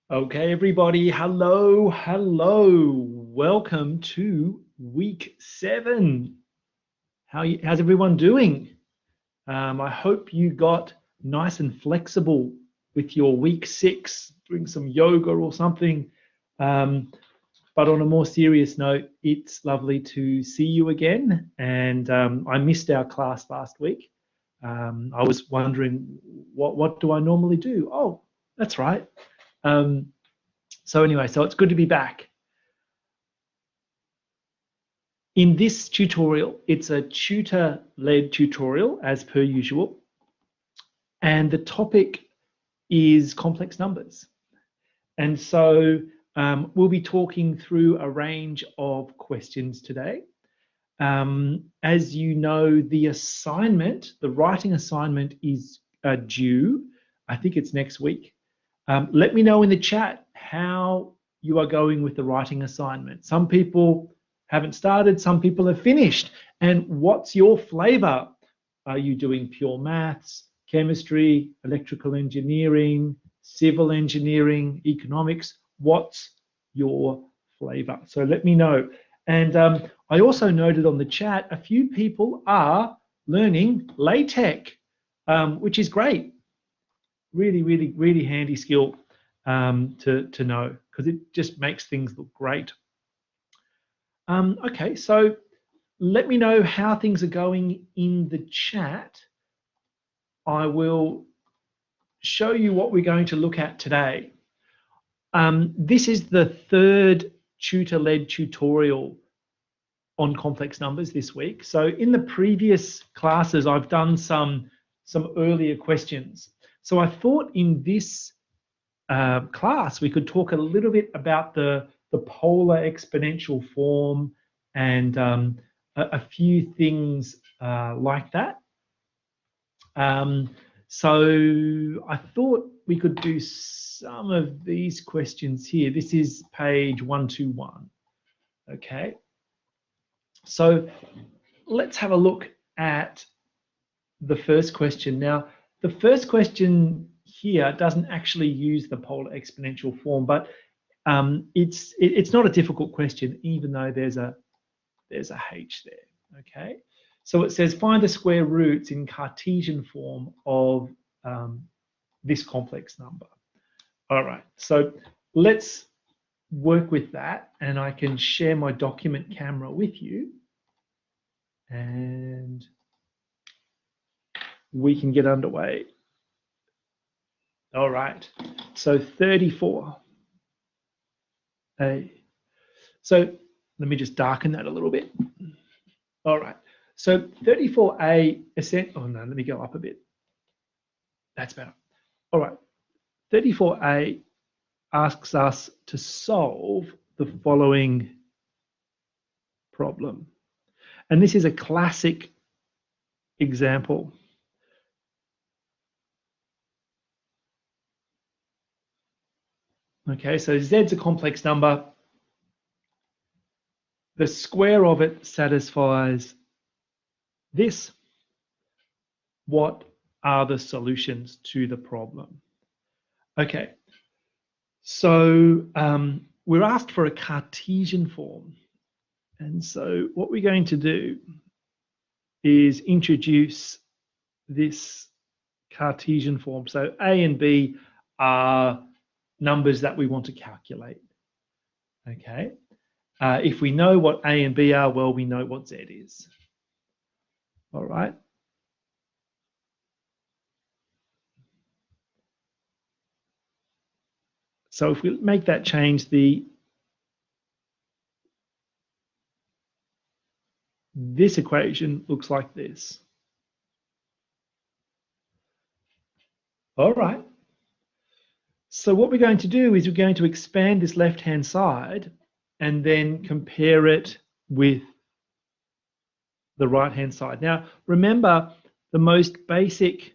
Okay, everybody, hello. Welcome to week 7. How's everyone doing? I hope you got nice and flexible with your week 6, doing some yoga or something. But on a more serious note, it's lovely to see you again. And I missed our class last week. I was wondering, what do I normally do? Oh, that's right. So anyway, so it's good to be back. In this tutorial, it's a tutor-led tutorial as per usual. And the topic is complex numbers. And so we'll be talking through a range of questions today. As you know, the writing assignment is due. I think it's next week. Let me know in the chat how you are going with the writing assignment. Some people haven't started, some people have finished. And what's your flavor? Are you doing pure maths, chemistry, electrical engineering, civil engineering, economics? What's your flavor? So let me know. And I also noted on the chat, a few people are learning LaTeX, which is great. Really handy skill to know, because it just makes things look great. Okay, so let me know how things are going in the chat. I will show you what we're going to look at today. This is the 3rd tutor-led tutorial on complex numbers this week. So in the previous classes, I've done some earlier questions. So I thought in this class, we could talk a little bit about the polar exponential form and a few things like that. So I thought we could do some of these questions here. This is page 121. Okay. So let's have a look at the first question. Now, the first question here doesn't actually use the polar exponential form, but it's not a difficult question, even though there's a h there. Okay, so it says find the square roots in Cartesian form of this complex number. All right, so let's work with that, and I can share my document camera with you, and we can get underway. All right, so 34. So let me just darken that a little bit. All right, so 34A, oh no, let me go up a bit. That's better. All right, 34A asks us to solve the following problem. And this is a classic example. Okay, so Z's a complex number. The square of it satisfies this. What are the solutions to the problem? Okay, so we're asked for a Cartesian form. And so what we're going to do is introduce this Cartesian form. So A and B are numbers that we want to calculate. Okay. If we know what A and B are, well, we know what Z is. All right. So if we make that change, this equation looks like this. All right. So what we're going to do is we're going to expand this left-hand side and then compare it with the right-hand side. Now, remember, the most basic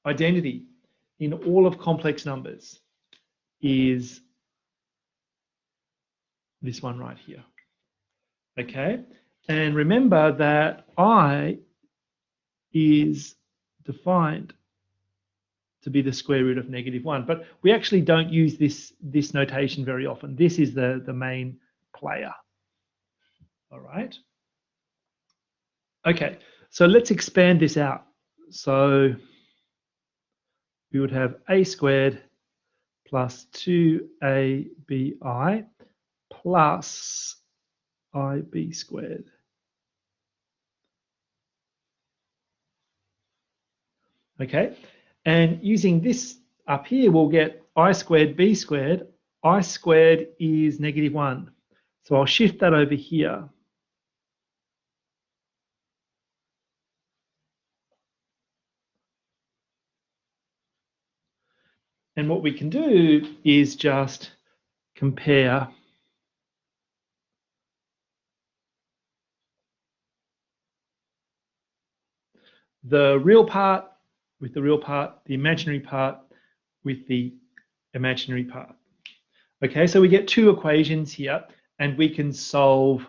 identity in all of complex numbers is this one right here. Okay, and remember that I is defined to be the square root of -1. But we actually don't use this notation very often. This is the main player. All right. Okay, so let's expand this out. So we would have a squared plus 2abi plus ib squared. Okay, and using this up here, we'll get I squared b squared. I squared is -1. So I'll shift that over here. And what we can do is just compare the real part with the real part, the imaginary part with the imaginary part. Okay, so we get two equations here, and we can solve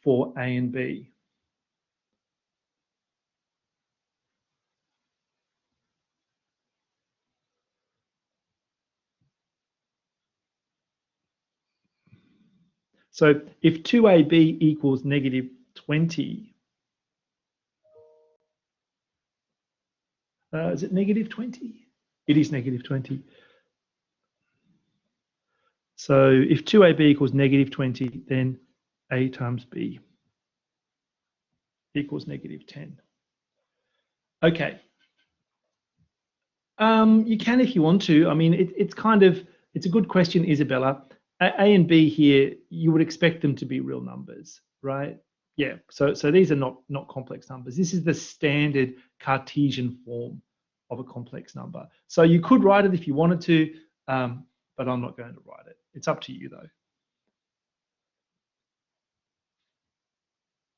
for A and B. So if 2ab equals -20, is it -20? It is -20. So if 2ab equals -20, then a times b equals -10. Okay. You can if you want to. I mean, it's a good question, Isabella. A and B here, you would expect them to be real numbers, right? Yeah, so these are not complex numbers. This is the standard Cartesian form of a complex number. So you could write it if you wanted to, but I'm not going to write it. It's up to you though.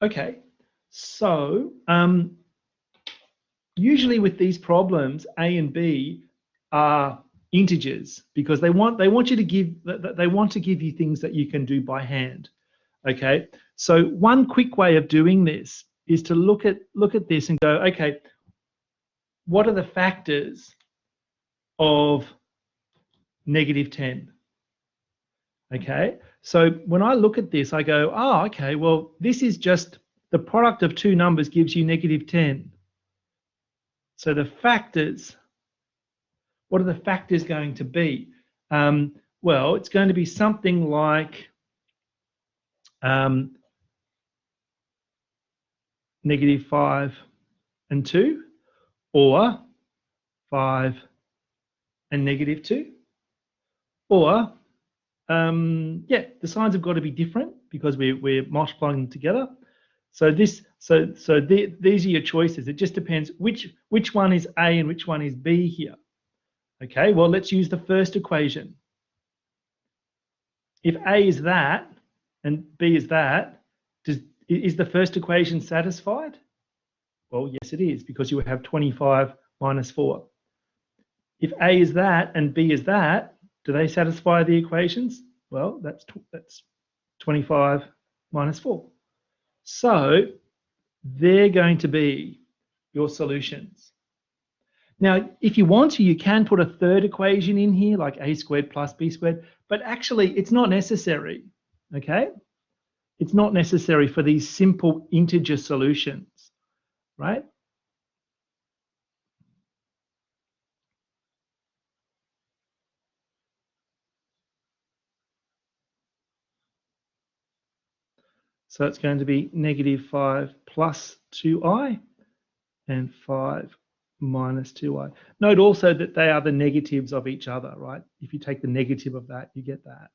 Okay, so usually with these problems, A and B are integers because they want to give you things that you can do by hand. Okay, so one quick way of doing this is to look at this and go, okay, what are the factors of -10? Okay, so when I look at this, I go, oh, okay, well, this is just the product of two numbers gives you -10. So the factors, what are the factors going to be? Well, it's going to be something like -5 and 2, or 5 and -2, or yeah, the signs have got to be different because we're multiplying them together. So these are your choices. It just depends which one is A and which one is B here. Okay, well, let's use the first equation. If A is that and B is that, is the first equation satisfied? Well, yes, it is, because you have 25 minus 4. If A is that and B is that, do they satisfy the equations? Well, that's 25 minus 4. So they're going to be your solutions. Now, if you want to, you can put a third equation in here, like a squared plus b squared, but actually it's not necessary, okay? It's not necessary for these simple integer solutions, right? So it's going to be -5 plus 2i and 5 minus 2i. Note also that they are the negatives of each other, right? If you take the negative of that, you get that.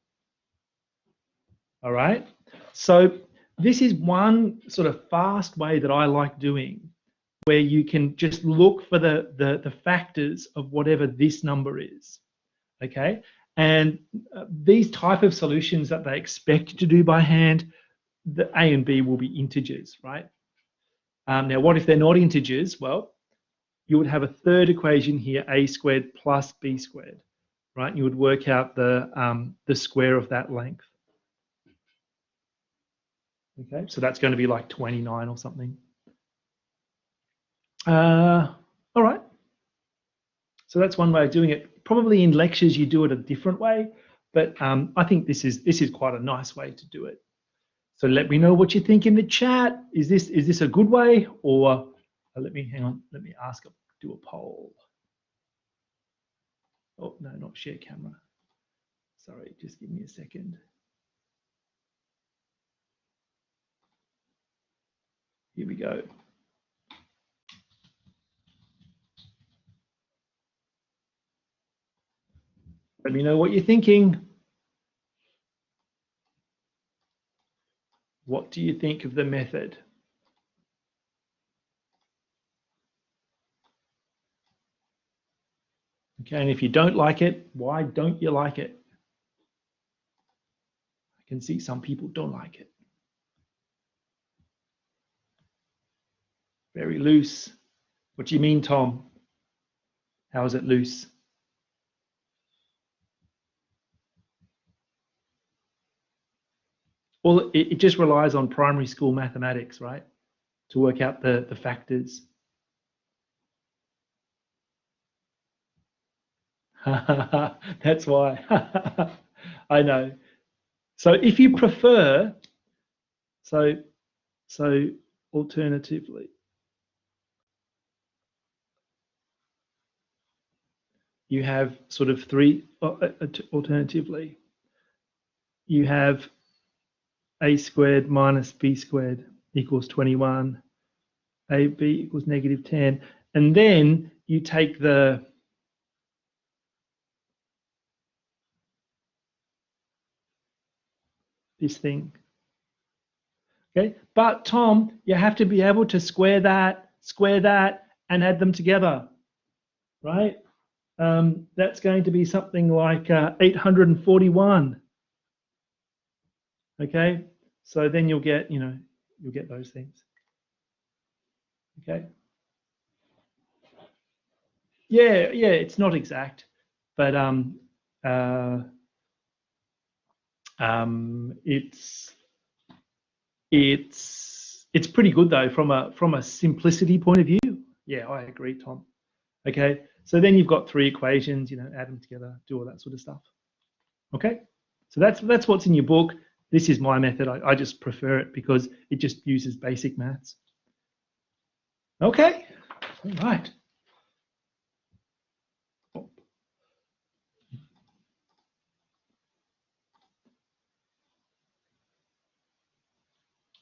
All right. So this is one sort of fast way that I like doing, where you can just look for the factors of whatever this number is. Okay. And these type of solutions that they expect you to do by hand, the A and B will be integers, right? Now, what if they're not integers? Well, you would have a third equation here, a squared plus b squared, right? You would work out the square of that length. Okay, so that's going to be like 29 or something. All right. So that's one way of doing it. Probably in lectures you do it a different way, but I think this is quite a nice way to do it. So let me know what you think in the chat. Is this a good way, or let me do a poll. Oh no, not share camera. Sorry, just give me a second. Here we go. Let me know what you're thinking. What do you think of the method? Okay, and if you don't like it, why don't you like it? I can see some people don't like it. Very loose. What do you mean, Tom? How is it loose? Well, it just relies on primary school mathematics, right? To work out the factors. That's why. I know. So if you prefer, so alternatively, you have sort of three, alternatively, you have a squared minus b squared equals 21, ab equals negative 10, and then you take this thing. Okay, but Tom, you have to be able to square that, and add them together, right? That's going to be something like 841. Okay, so then you'll get those things. Okay. Yeah, it's not exact, but it's pretty good though from a simplicity point of view. Yeah, I agree, Tom. Okay, so then you've got three equations, add them together, do all that sort of stuff. Okay, so that's what's in your book. This is my method. I just prefer it because it just uses basic maths. Okay, all right.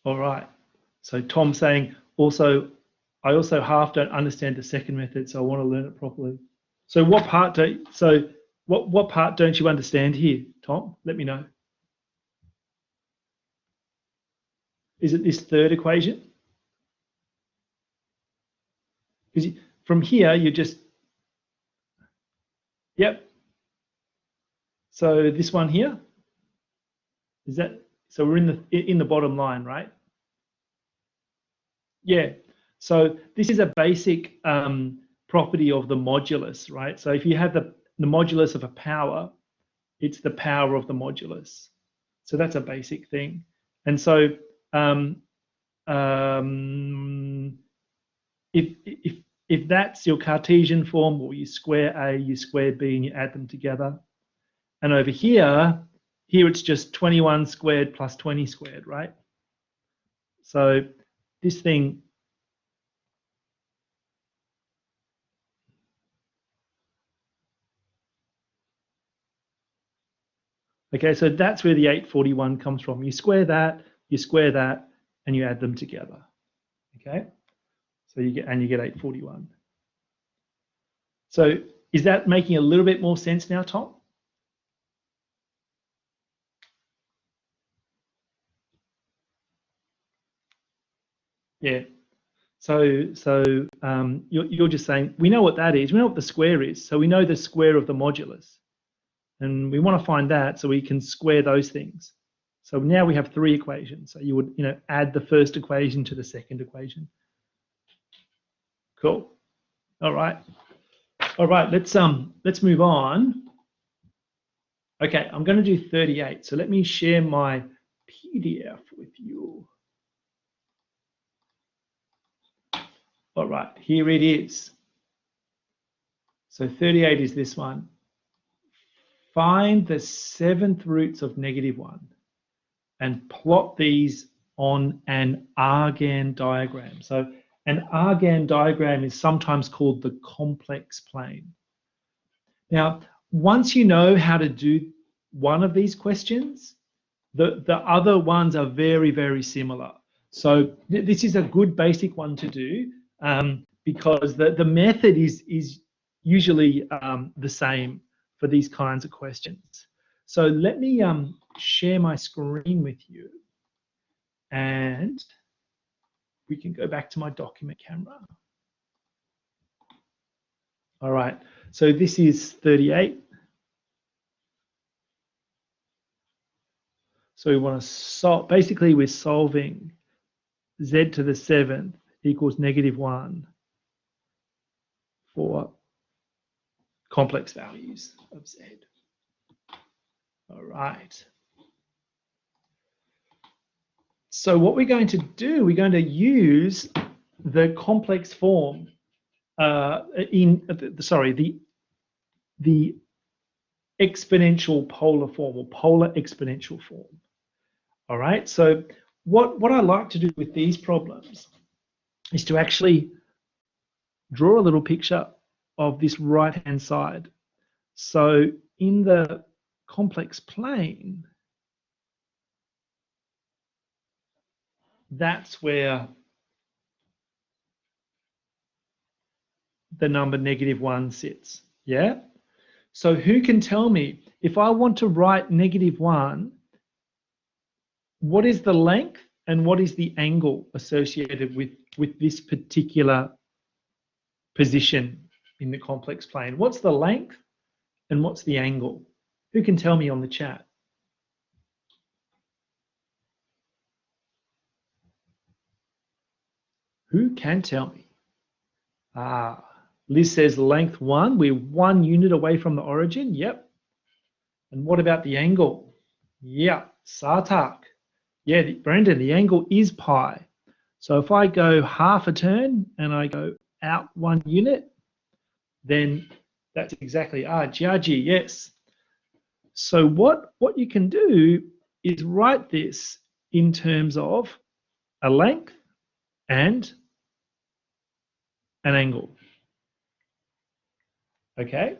All right. So Tom saying I also half don't understand the second method, so I want to learn it properly. So what part don't you understand here, Tom? Let me know. Is it this third equation? Because from here you just yep. So this one here is that. So we're in the bottom line, right? Yeah. So this is a basic property of the modulus, right? So if you have the modulus of a power, it's the power of the modulus. So that's a basic thing. And so if that's your Cartesian form, or you square A, you square B, and you add them together. And over here it's just 21 squared plus 20 squared, right? So this thing, okay, so that's where the 841 comes from. You square that, and you add them together. Okay, so you get 841. So is that making a little bit more sense now, Tom? Yeah. So you're just saying we know what that is. We know what the square is. So we know the square of the modulus, and we want to find that so we can square those things. So now we have three equations. So you would add the first equation to the second equation. Cool. All right. Let's move on. Okay, I'm going to do 38. So let me share my PDF with you. All right, here it is. So 38 is this one. Find the 7th roots of -1 and plot these on an Argand diagram. So an Argand diagram is sometimes called the complex plane. Now, once you know how to do one of these questions, the other ones are very, very similar. So this is a good basic one to do because the method is usually the same for these kinds of questions. So let me share my screen with you, and we can go back to my document camera. All right, so this is 38. So we want to solve, basically we're solving z to the 7th equals -1 for complex values of z. All right. So what we're going to do, we're going to use the complex form the exponential polar form or polar exponential form. All right. So what I like to do with these problems is to actually draw a little picture of this right-hand side. So in the complex plane, that's where the number -1 sits, yeah? So who can tell me, if I want to write -1, what is the length and what is the angle associated with this particular position in the complex plane? What's the length and what's the angle? Who can tell me on the chat? Who can tell me? Liz says length 1. We're 1 unit away from the origin. Yep. And what about the angle? Yeah, Sartak. Yeah, Brendan, the angle is pi. So if I go half a turn and I go out 1 unit, then that's exactly Giagi, yes. So what you can do is write this in terms of a length and an angle. Okay?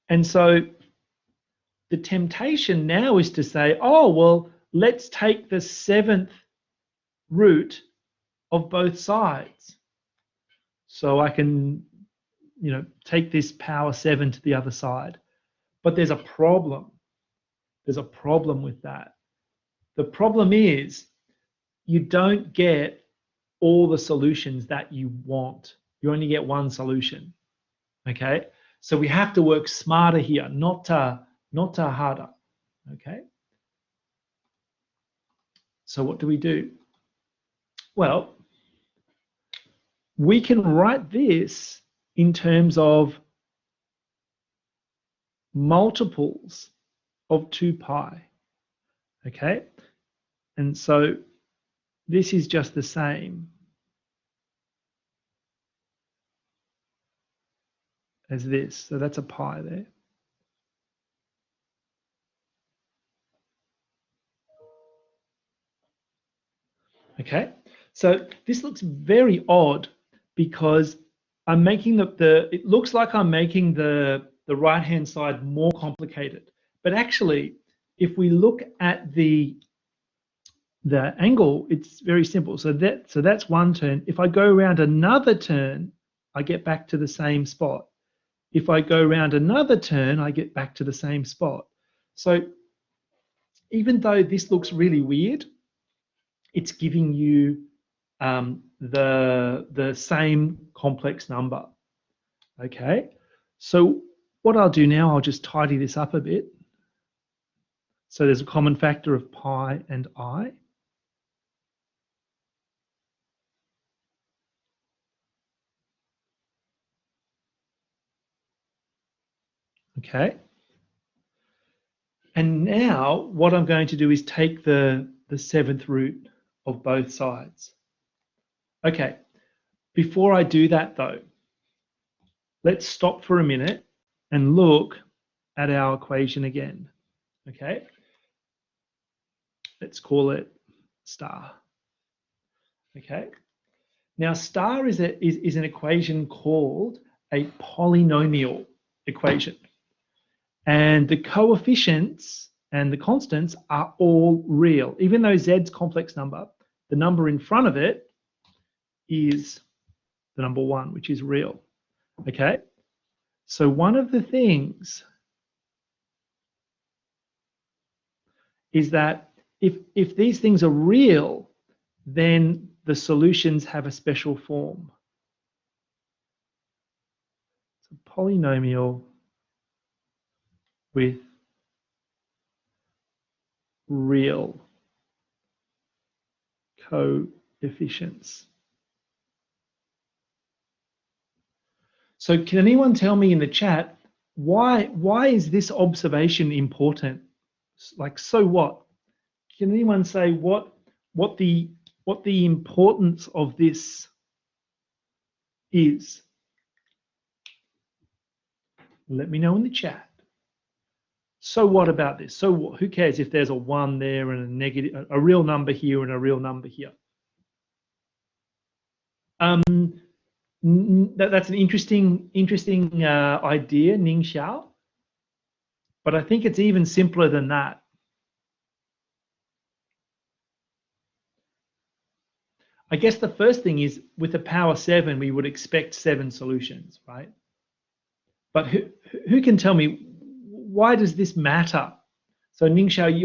And so the temptation now is to say, oh, well, let's take the 7th root of both sides. So I can, take this power 7 to the other side. But there's a problem. There's a problem with that. The problem is you don't get all the solutions that you want. You only get one solution. Okay? So we have to work smarter here, not harder. Okay? So what do? Well, we can write this in terms of multiples of 2 pi. Okay? And so this is just the same as this. So that's a pi there. Okay, so this looks very odd because I'm making it looks like I'm making the right-hand side more complicated. But actually, if we look at the angle, it's very simple. So that's 1 turn. If I go around another turn, I get back to the same spot. If I go around another turn, I get back to the same spot. So even though this looks really weird, it's giving you the same complex number. Okay, so what I'll do now, I'll just tidy this up a bit. So there's a common factor of pi and I. Okay. And now what I'm going to do is take the 7th root of both sides. Okay. Before I do that though, let's stop for a minute and look at our equation again. Okay, let's call it star. Okay, now star is an equation called a polynomial equation. And the coefficients and the constants are all real. Even though z's complex number, the number in front of it is the number 1, which is real. Okay? So one of the things is that if these things are real, then the solutions have a special form. It's a polynomial with real coefficients. So can anyone tell me in the chat, why is this observation important? Like, so what? Can anyone say what the importance of this is? Let me know in the chat. So what about this? So what, who cares if there's a 1 there and a negative, a real number here and a real number here? That's an interesting idea, Ning Xiao. But I think it's even simpler than that. I guess the first thing is with the power 7, we would expect 7 solutions, right? But who can tell me, why does this matter? So Ningxiao,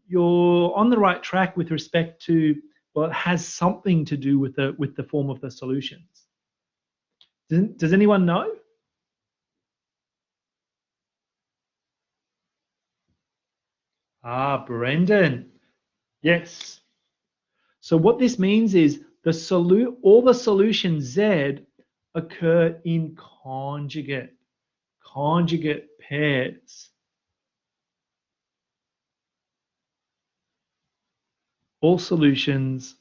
you're on the right track with respect to, well, it has something to do with the form of the solutions. Does anyone know? Ah, Brendan. Yes. So what this means is all the solutions Z occur in conjugate pairs. All solutions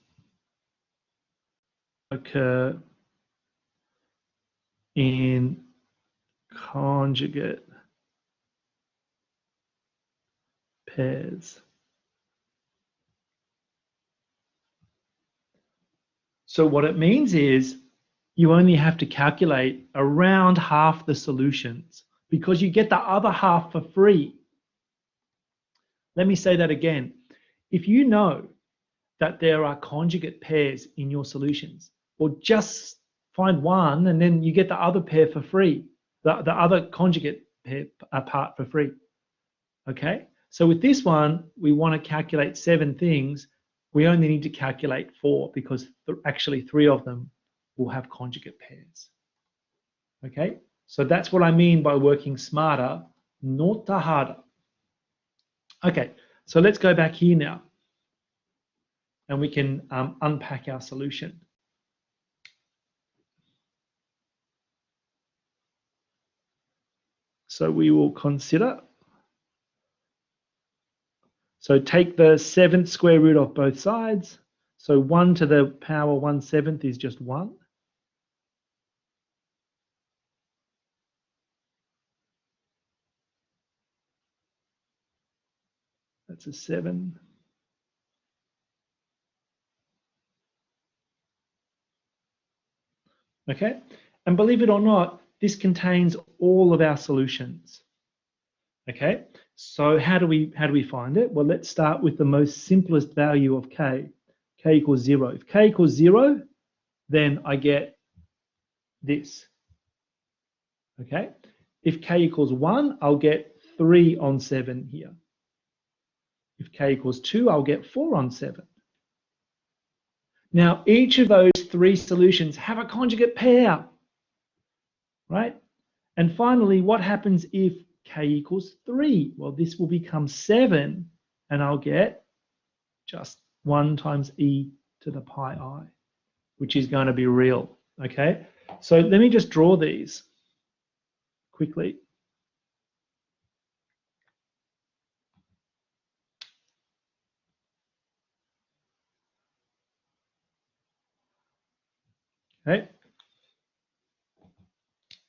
occur in conjugate pairs. So what it means is you only have to calculate around half the solutions because you get the other half for free. Let me say that again. If you know that there are conjugate pairs in your solutions, or just find one and then you get the other pair for free, the other conjugate pair part for free. Okay, so with this one, we want to calculate 7 things. We only need to calculate 4 because actually 3 of them will have conjugate pairs. Okay, so that's what I mean by working smarter, not harder. Okay, so let's go back here now and we can unpack our solution. So we will consider, so take the 7th square root of both sides. So 1 to the power 1/7 is just 1. That's a 7. Okay, and believe it or not, this contains all of our solutions. Okay, so how do we find it? Well, let's start with the most simplest value of k. K equals 0. If k equals 0, then I get this. Okay, if k equals 1, I'll get 3 on 7 here. If k equals 2, I'll get 4 on 7. Now, each of those 3 solutions have a conjugate pair, right? And finally, what happens if k equals 3? Well, this will become 7, and I'll get just 1 times e to the pi I, which is going to be real, okay? So let me just draw these quickly. Okay.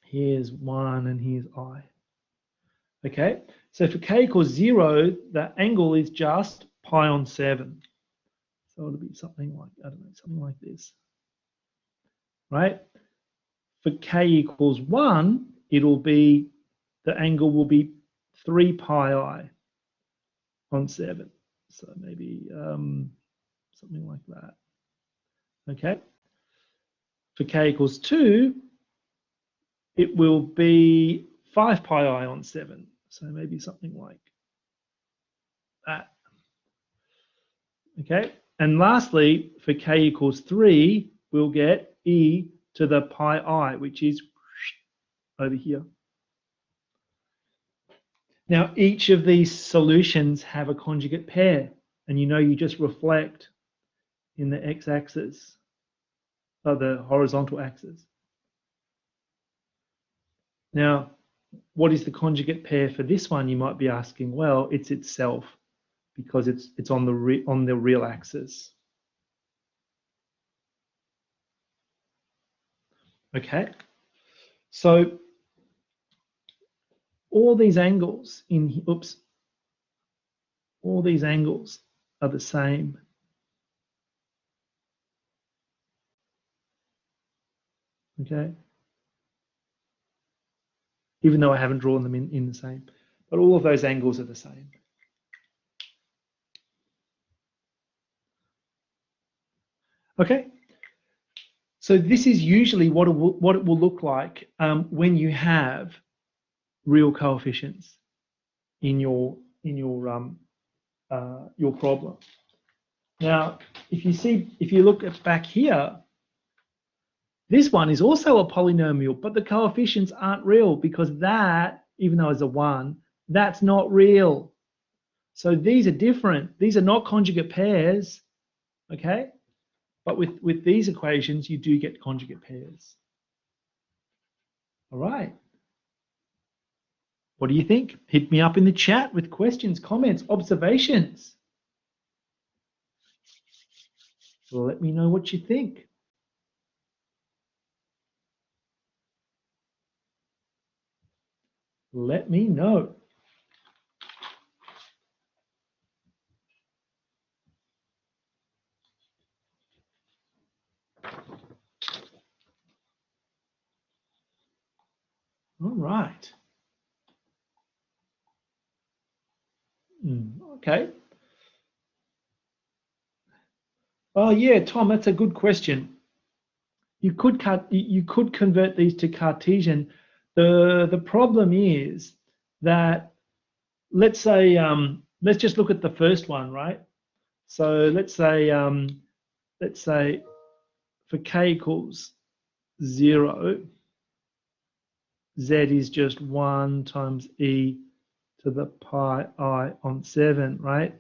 Here's 1 and here's I. Okay, so for k equals 0, the angle is just pi on 7. So it'll be something like, I don't know, something like this, right? For k equals 1, it'll be, the angle will be 3 pi I on 7. So maybe something like that. Okay. For k equals 2, it will be 5 pi I on 7. So maybe something like that. Okay. And lastly, for k equals 3, we'll get e to the pi I, which is over here. Now, each of these solutions have a conjugate pair, and you know you just reflect in the x-axis, or the horizontal axis. Now, what is the conjugate pair for this one? You might be asking. Well, it's itself, because it's on the real axis. Okay, so all these angles all these angles are the same. Okay, even though I haven't drawn them in the same, but all of those angles are the same. Okay, so this is usually what it will look like when you have real coefficients in your problem. Now, if you look at back here, this one is also a polynomial, but the coefficients aren't real, because that, even though it's a 1, that's not real. So these are different. These are not conjugate pairs, okay? But with these equations, you do get conjugate pairs. All right. What do you think? Hit me up in the chat with questions, comments, observations. Let me know what you think. Let me know. All right. Okay. Oh yeah, Tom, that's a good question. You could convert these to Cartesian. The problem is that, let's say let's just look at the first one, right? So let's say for k equals 0, z is just 1 times e to the pi I on 7, right?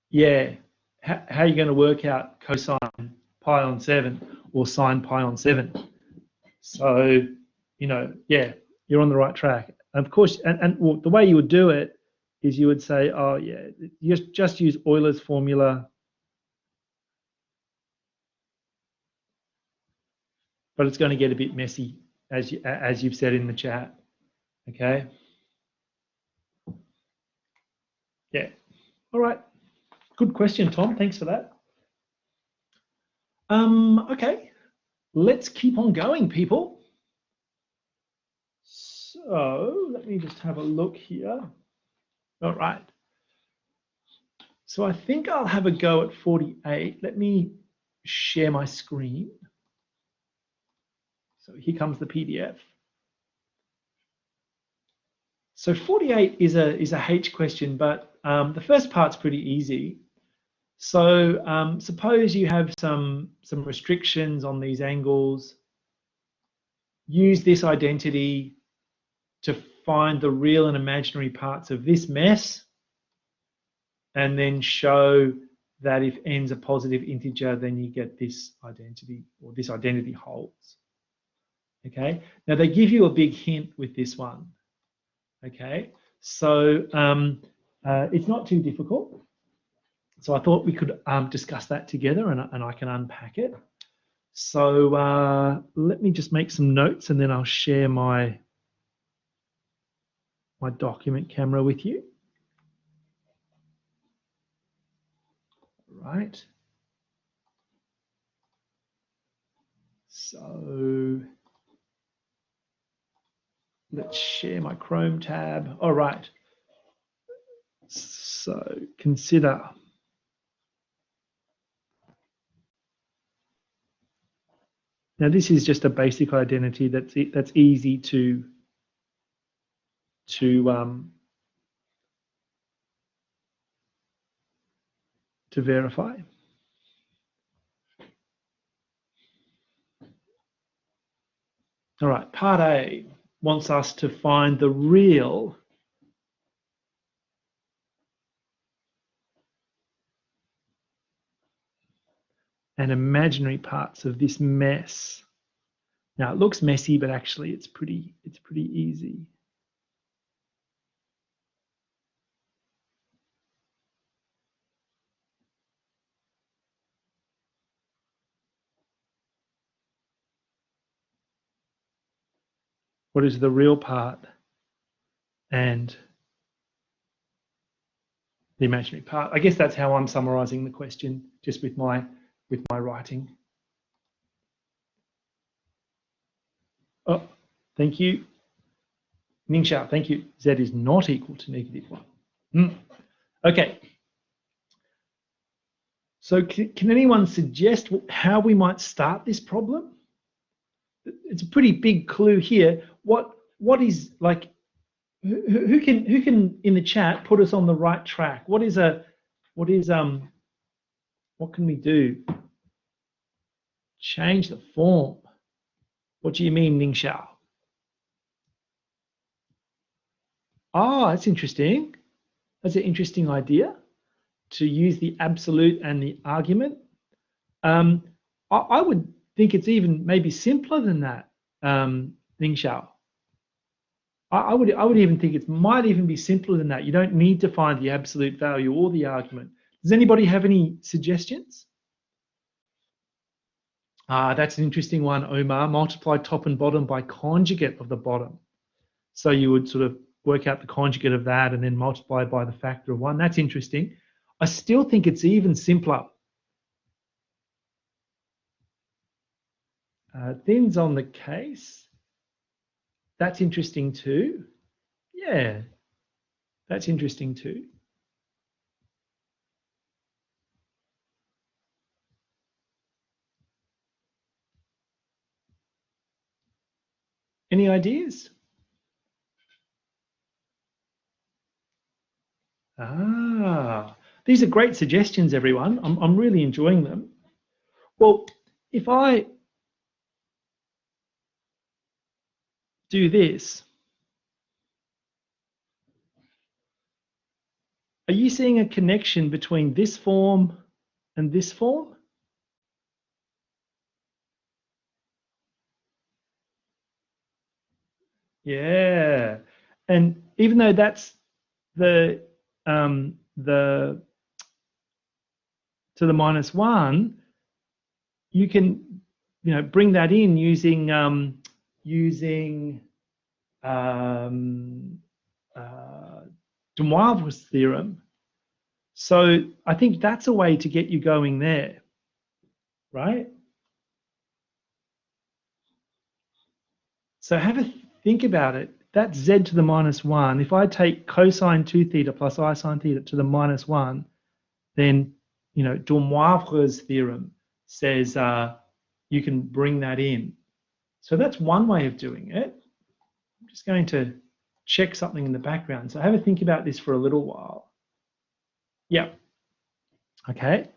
Yeah. How are you going to work out cosine pi on 7 or sine pi on 7? So, yeah, you're on the right track. Of course, and well, the way you would do it is you would say, oh yeah, you just use Euler's formula, but it's going to get a bit messy, as you've said in the chat. Okay. Yeah. All right. Good question, Tom. Thanks for that. Okay. Let's keep on going, people. So let me just have a look here. All right. So I think I'll have a go at 48. Let me share my screen. So here comes the PDF. So 48 is a H question, but the first part's pretty easy. So suppose you have some restrictions on these angles. Use this identity to find the real and imaginary parts of this mess, and then show that if n's a positive integer, then you get this identity, or this identity holds. Okay, now they give you a big hint with this one. Okay, so it's not too difficult. So I thought we could discuss that together, and I can unpack it. So let me just make some notes and then I'll share my document camera with you. Right. So let's share my Chrome tab. All right. So consider now this is just a basic identity that's easy to verify. All right, part A wants us to find the real and imaginary parts of this mess. Now it looks messy, but actually it's pretty easy. What is the real part and the imaginary part? I guess that's how I'm summarizing the question, just with my writing. Oh, thank you. Ningxiao, thank you. Z is not equal to -1. Okay. So can anyone suggest how we might start this problem? It's a pretty big clue here. What is like? Who can in the chat put us on the right track? What can we do? Change the form. What do you mean, Ningxiao? Oh, that's interesting. That's an interesting idea to use the absolute and the argument. I would think it's even maybe simpler than that, Ningxiao. I would even think it might even be simpler than that. You don't need to find the absolute value or the argument. Does anybody have any suggestions? That's an interesting one, Omar. Multiply top and bottom by conjugate of the bottom. So you would sort of work out the conjugate of that and then multiply by the factor of 1. That's interesting. I still think it's even simpler. Thin's on the case. That's interesting too. Yeah, that's interesting too. Any ideas? These are great suggestions, everyone. I'm really enjoying them. Well, if I do this, are you seeing a connection between this form and this form? Yeah, and even though that's the to the -1, you can bring that in using De Moivre's theorem. So I think that's a way to get you going there, right? So have a think about it. That's z to the -1. If I take cosine 2 theta plus I sine theta to the -1, then De Moivre's theorem says you can bring that in. So that's one way of doing it. I'm just going to check something in the background. So have a think about this for a little while. Yeah. Okay.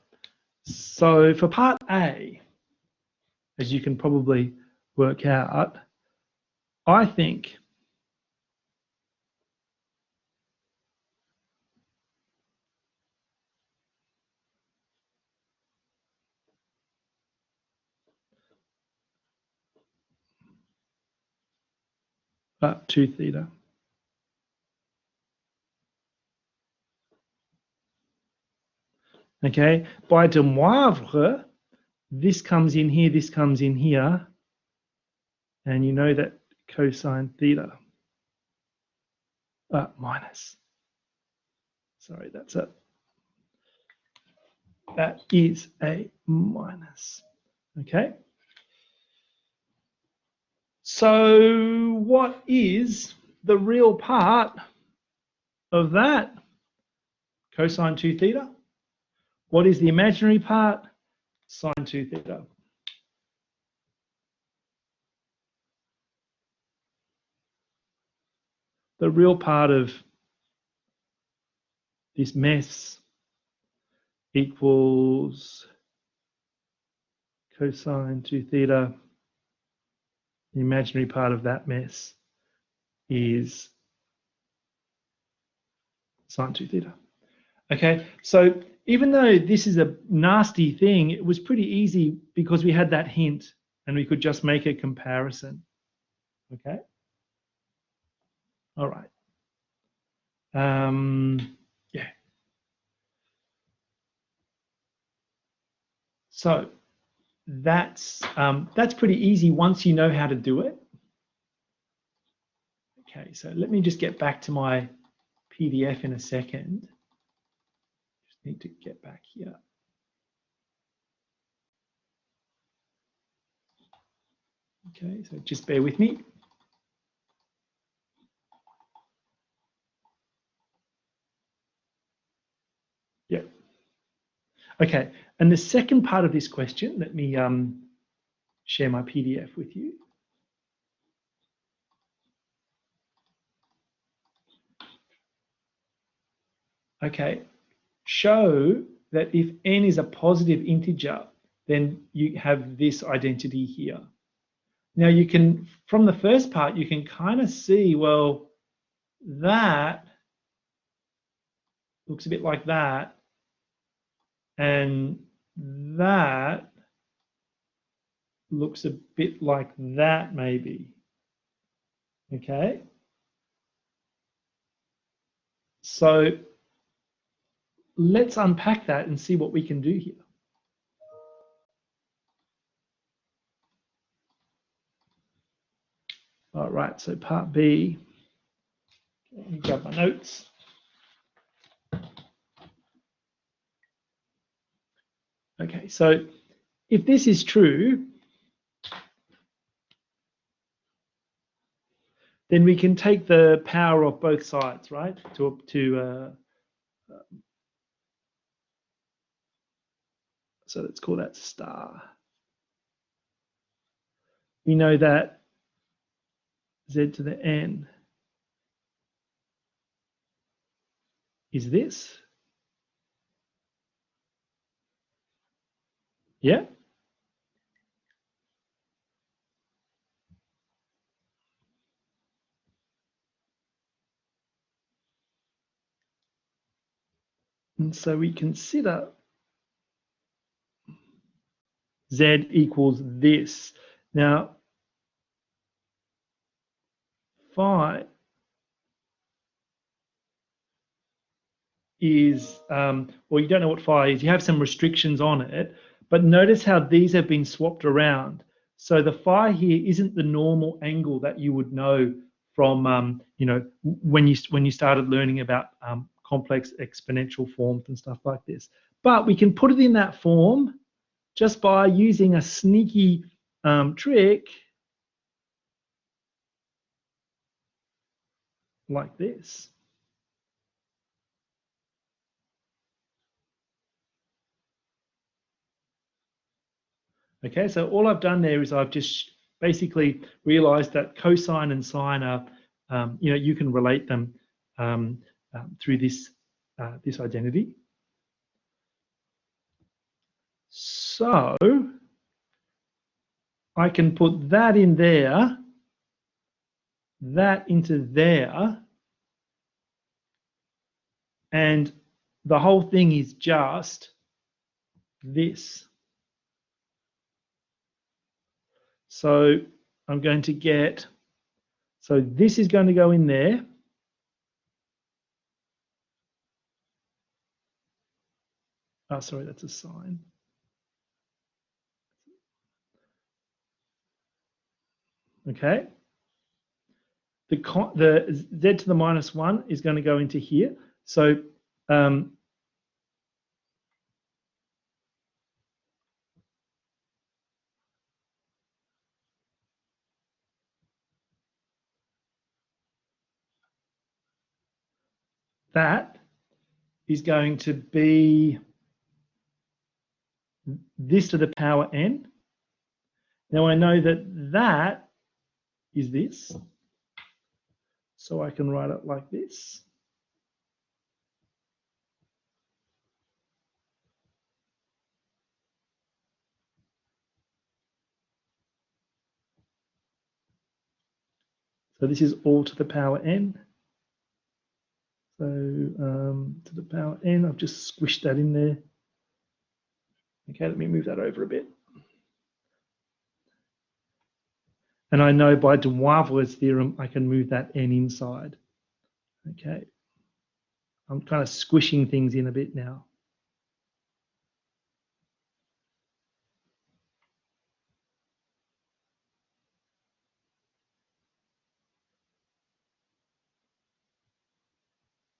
So for part A, as you can probably work out, I think about 2 theta. Okay, by De Moivre, this comes in here, this comes in here, and you know that cosine theta minus. Sorry, that is a minus. Okay. So what is the real part of that? Cosine 2 theta. What is the imaginary part? Sine 2 theta. The real part of this mess equals cosine 2 theta. The imaginary part of that mess is sine 2 theta. Okay, so even though this is a nasty thing, it was pretty easy because we had that hint and we could just make a comparison. Okay. All right. Yeah. So that's pretty easy once you know how to do it. Okay, so let me just get back to my PDF in a second. Just need to get back here. Okay, so just bear with me. Yeah. Okay, and the second part of this question, let me share my PDF with you. Okay, show that if n is a positive integer, then you have this identity here. Now you can, from the first part, you can kind of see, well, that looks a bit like that, and that looks a bit like that maybe. Okay. So let's unpack that and see what we can do here. All right, so part B. Let me grab my notes. Okay, so if this is true, then we can take the power of both sides, right? So let's call that star. We know that z to the n is this. Yeah? And so we consider z equals this. Now, phi is, well, you don't know what phi is. You have some restrictions on it, but notice how these have been swapped around. So the phi here isn't the normal angle that you would know from, you know, when you started learning about complex exponential forms and stuff like this. But we can put it in that form just by using a sneaky trick like this. Okay, so all I've done there is I've just basically realized that cosine and sine are, you know, you can relate them through this, this identity. So I can put that in there, that into there, and the whole thing is just this. So I'm going to get, so this is going to go in there. Oh, sorry, that's a sine. okay? The z to the minus 1 is going to go into here. So that is going to be this to the power n. Now I know that that is this, so I can write it like this. So this is all to the power n. So to the power n, I've just squished that in there. Okay, let me move that over a bit. And I know by de Moivre's theorem, I can move that n inside. Okay. I'm kind of squishing things in a bit now.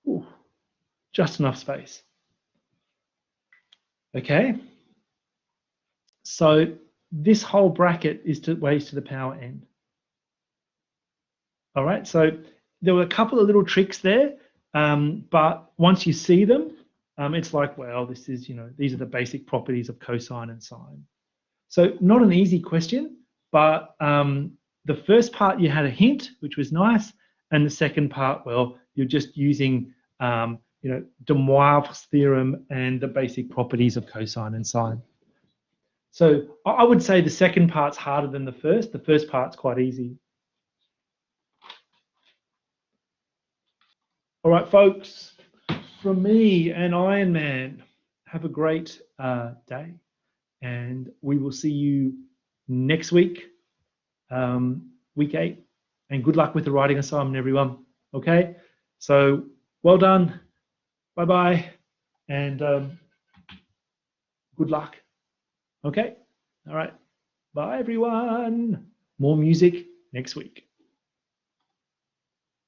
Ooh, just enough space. Okay. So this whole bracket is raised to the power n. All right. So there were a couple of little tricks there, but once you see them, it's like, well, this is, these are the basic properties of cosine and sine. So not an easy question, but the first part you had a hint, which was nice, and the second part, well, you're just using de Moivre's theorem and the basic properties of cosine and sine. So I would say the second part's harder than the first. The first part's quite easy. All right, folks, from me and Iron Man, have a great day, and we will see you next week, week 8, and good luck with the writing assignment, everyone. Okay, so well done, bye-bye, and good luck. Okay, all right, bye everyone. More music next week.